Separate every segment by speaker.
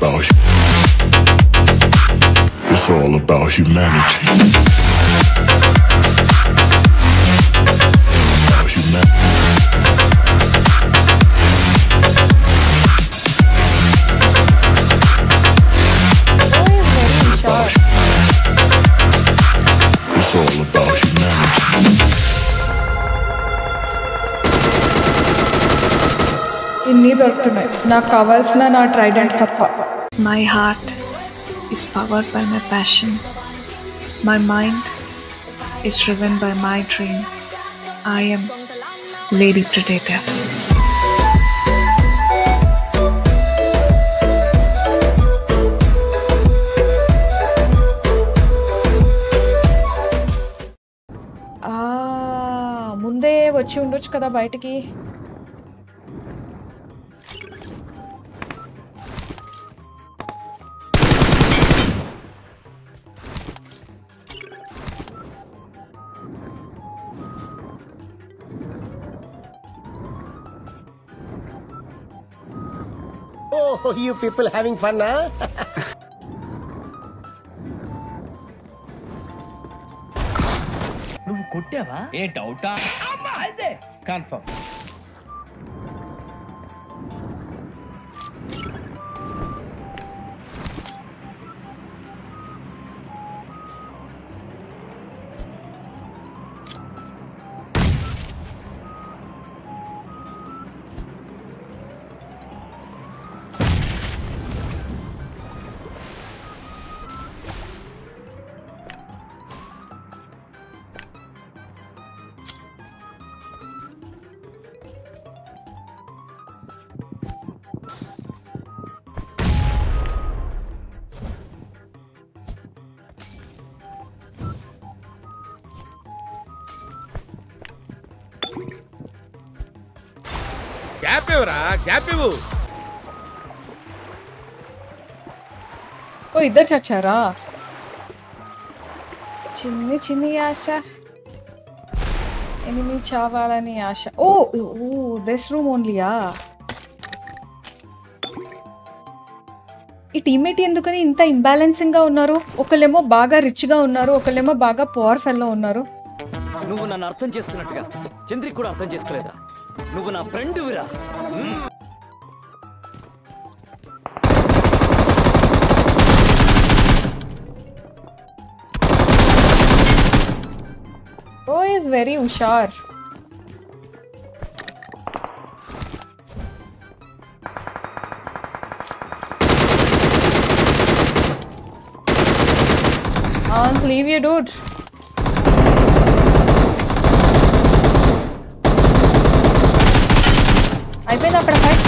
Speaker 1: about you. It's all about humanity. About humanity. It's all about humanity.
Speaker 2: ఇన్ని దొరుకుతున్నాయి నాకు కావాల్సిన నా ట్రైడెంట్ తప్ప.
Speaker 3: My heart is powered by my passion. My mind is driven by my dream. I am Lady Predator.
Speaker 2: ముందే వచ్చి ఉండొచ్చు కదా బయటికి.
Speaker 4: Oh, you people having fun, huh?
Speaker 5: నువ్వు కొట్టావా? ఏ డౌటా? అదే కన్ఫర్మ్.
Speaker 6: గ్యాప్ ఇవ్వరా, గ్యాప్ ఇవ్వు.
Speaker 2: ఓ ఇద్దరు చచ్చారా? చిన్ని చిన్ని ఆశ, ఎనిమి చావాలని ఆశ. ఓ దిస్ రూమ్ ఓన్లీయా? ఈ టీమ్మేట్ ఎందుకని ఇంత ఇంబ్యాలెన్సింగ్ గా ఉన్నారు? ఒకళ్ళేమో బాగా రిచ్ గా ఉన్నారు, ఒకళ్ళేమో బాగా పవర్ఫుల్ లో ఉన్నారు.
Speaker 7: నువ్వు నన్ను అర్థం చేసుకున్నట్టుగా చంద్రికి కూడా అర్థం చేసుకోలేదా? నువ్వు నా friend Veera.
Speaker 2: Oh is very హుషార్. Can't leave you, dude. అయిపోయింది అక్కడ ఫైట్.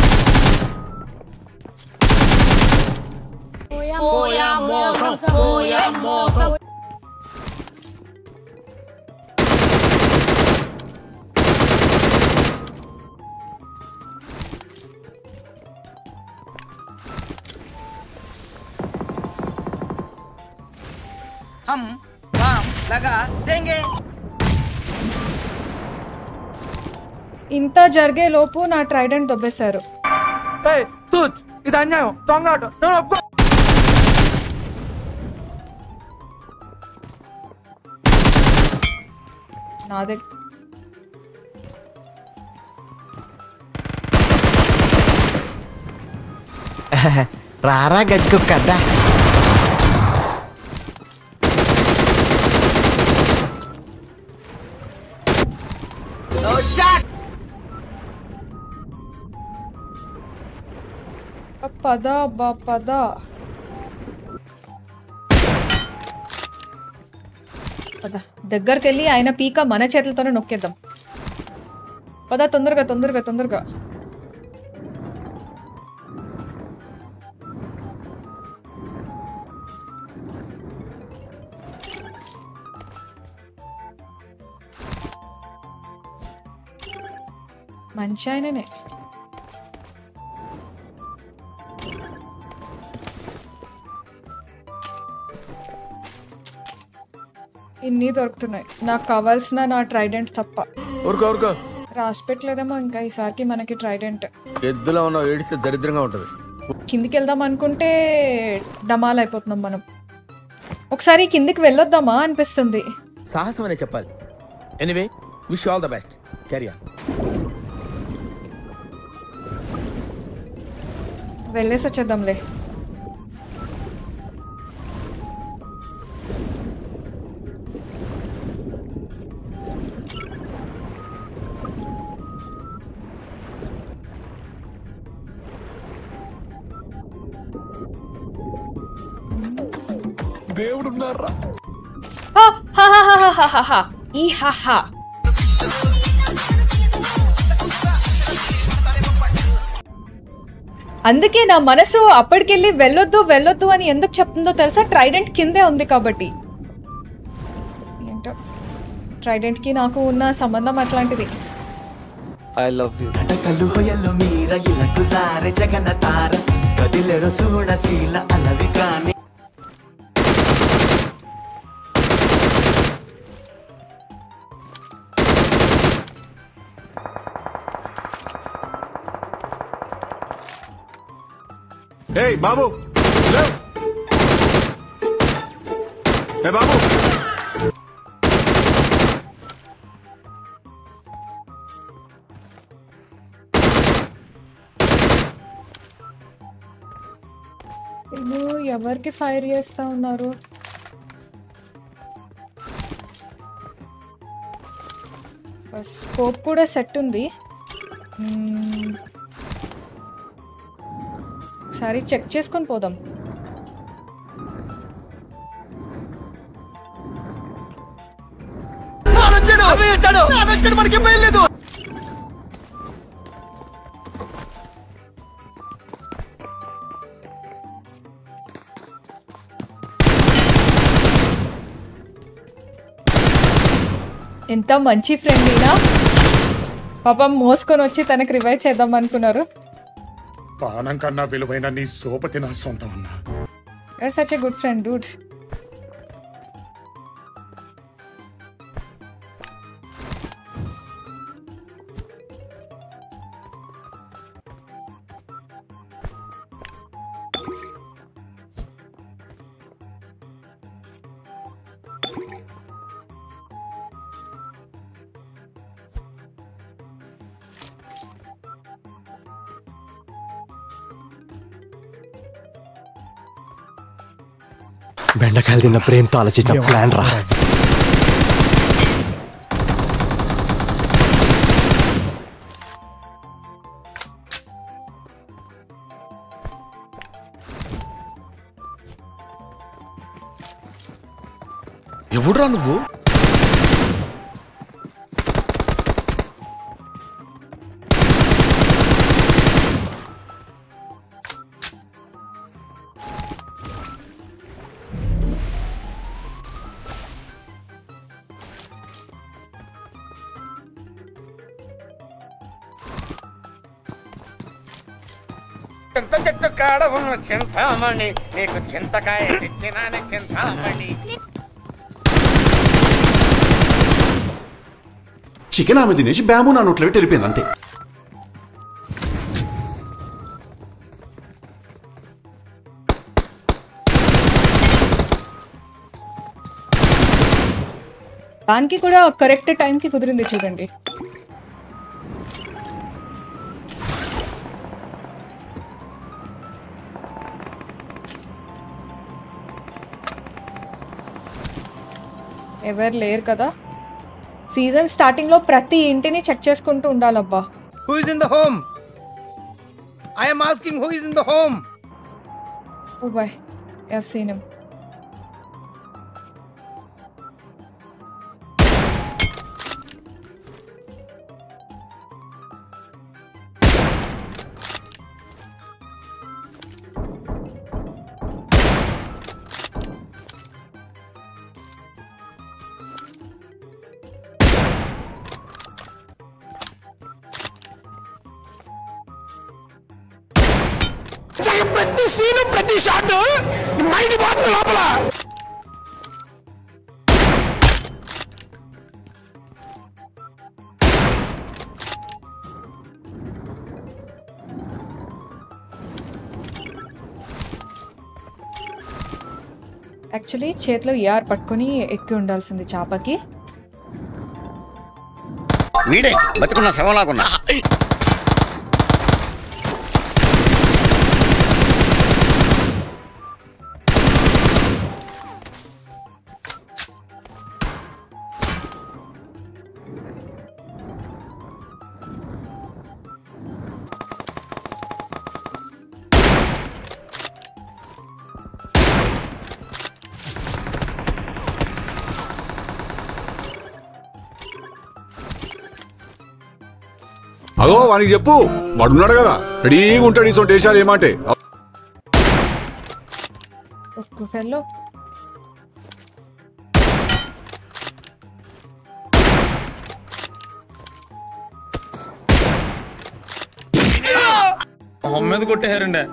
Speaker 5: हम काम लगा देंगे.
Speaker 2: ఇంత జరిగే లోపు నా ట్రైడెంట్ దొబ్బేశారు.
Speaker 5: ఇది అన్యాయం, దొంగ ఆట.
Speaker 2: నాదే
Speaker 4: రారా గజ్జు కదా.
Speaker 2: పద బా పద. పద దగ్గరికి వెళ్ళి ఆయన పీక మన చేతులతోనే నొక్కేద్దాం. పద తొందరగా తొందరగా తొందరగా. మంచి ఆయననే. ఇన్ని దొరుకుతున్నాయి నాకు కావాల్సిన నా ట్రైడెంట్ తప్ప. రాసి పెట్టలేదేమో ఇంకా ఈసారికి మనకి ట్రైడెంట్.
Speaker 6: ఎద్దులో ఉన్న ఏడిస్తే దరిద్రంగా ఉంటుంది.
Speaker 2: కిందికి వెళ్దాం అనుకుంటే డమాల్ అయిపోతున్నాం మనం. ఒకసారి కిందికి వెళ్ళొద్దామా అనిపిస్తుంది.
Speaker 6: సాహసం అనే చెప్పాలి. Anyway wish all the best. Carry on.
Speaker 2: వెళ్ళేసి వచ్చేద్దాంలే.
Speaker 7: దేవుడున్నారా?
Speaker 2: ఈ హాహా అందుకే నా మనసు అప్పటికెళ్ళి వెళ్ళొద్దు వెళ్ళొద్దు అని ఎందుకు చెప్తుందో తెలుసా? ట్రైడెంట్ కిందే ఉంది కాబట్టి. ఏంటో ట్రైడెంట్కి నాకు ఉన్న సంబంధం అట్లాంటిది.
Speaker 7: I love you.
Speaker 8: కళ్ళు హొయలు మీర ఇలకు సారె జగన తార కదిలెరు సూడశీల అలవి కాని
Speaker 9: ఏయ్ బాబు, ఏ బాబు,
Speaker 2: ఎవరికి ఫైర్ చేస్తా ఉన్నారు? స్కోప్ కూడా సెట్ ఉంది. ఒకసారి చెక్ చేసుకొని పోదాం. ఎంత మంచి ఫ్రెండ్ అయినా పాపం మోసుకొని వచ్చి తనకి రివైవ్ చేద్దాం అనుకున్నారు.
Speaker 9: పానం కన్నా విలువైన నీ సోపతి నా సొంతం అన్నా.
Speaker 2: You're such a good friend, dude.
Speaker 8: బెండకాయలు తిన్న ప్రేమతో ఆలోచించిన ప్లాన్ రా.
Speaker 6: ఎవడురా నువ్వు?
Speaker 10: చింత చెట్టు కాడ ఉన్న చింతామణి నీకు చింతకాయ తెచ్చినాని చింతామణి.
Speaker 9: చికెన్ ఆమె తినేసి బ్యాంబూ నా నోట్లో వెళ్ళిపోయింది అంతే.
Speaker 2: దానికి కూడా కరెక్ట్ టైంకి కుదిరింది చూడండి. ఎవరు లేరు కదా. సీజన్ స్టార్టింగ్ లో ప్రతి ఇంటిని చెక్ చేసుకుంటూ ఉండాలబ్బా.
Speaker 5: Who is in the home? I am asking who is in the home.
Speaker 2: Oh boy, I've seen him.
Speaker 8: ప్రతి సీను ప్రతి షాట్ మైండ్ బాగుంది లోపల.
Speaker 2: యాక్చువల్లీ చేతిలో ఏఆర్ పట్టుకొని ఎక్కి ఉండాల్సింది చాపకి.
Speaker 10: వీడే బతుకున్న శవంలాగున్నా.
Speaker 11: అదో వానికి చెప్పు, వాడున్నాడు కదా రెడీగా ఉంటాడు. ఈ సొంత వేషాలు ఏమంటే
Speaker 2: ఫెల్లో
Speaker 5: మీద కొట్టేశారండి.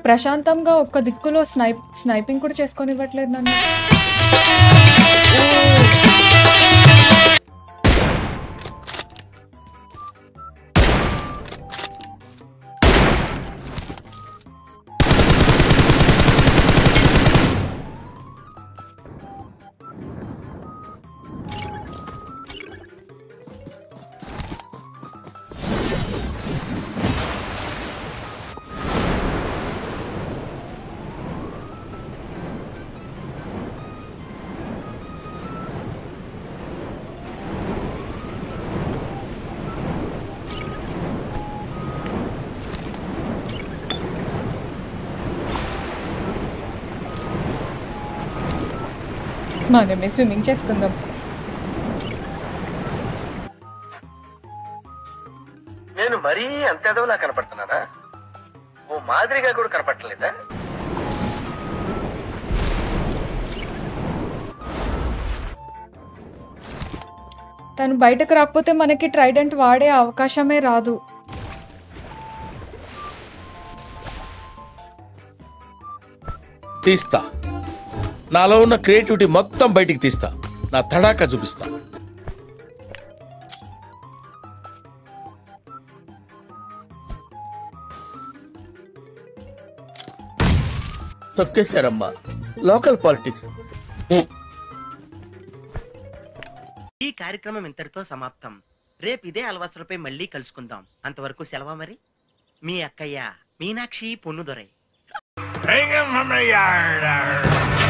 Speaker 2: ప్రశాంతంగా ఒక్క దిక్కులో స్నైపింగ్ కూడా చేసుకొని ఇవ్వట్లేదు నన్ను. మనమే స్విమ్మింగ్ చేసుకుందాం.
Speaker 4: నేను మరీ అంత ఎదవలా కనపడుతున్నానా? ఓ మాదిరిగా కూడా కనపడలేదా?
Speaker 2: తను బయటకు రాకపోతే మనకి ట్రైడెంట్ వాడే అవకాశమే రాదు.
Speaker 6: తీస్తా, నాలో ఉన్న క్రియేటివిటీ మొత్తం బయటికి తీస్తా, నా తడాకా చూపిస్తా. తొక్కేశారమ్మా, లోకల్ పాలిటిక్స్.
Speaker 4: ఈ కార్యక్రమం ఇంతటితో సమాప్తం. రేపు ఇదే అలవాసులపై మళ్ళీ కలుసుకుందాం. అంతవరకు సెలవా మరి. మీ అక్కయ్య Meenakshi పొన్నుదొరై.
Speaker 1: Hang him from the yard.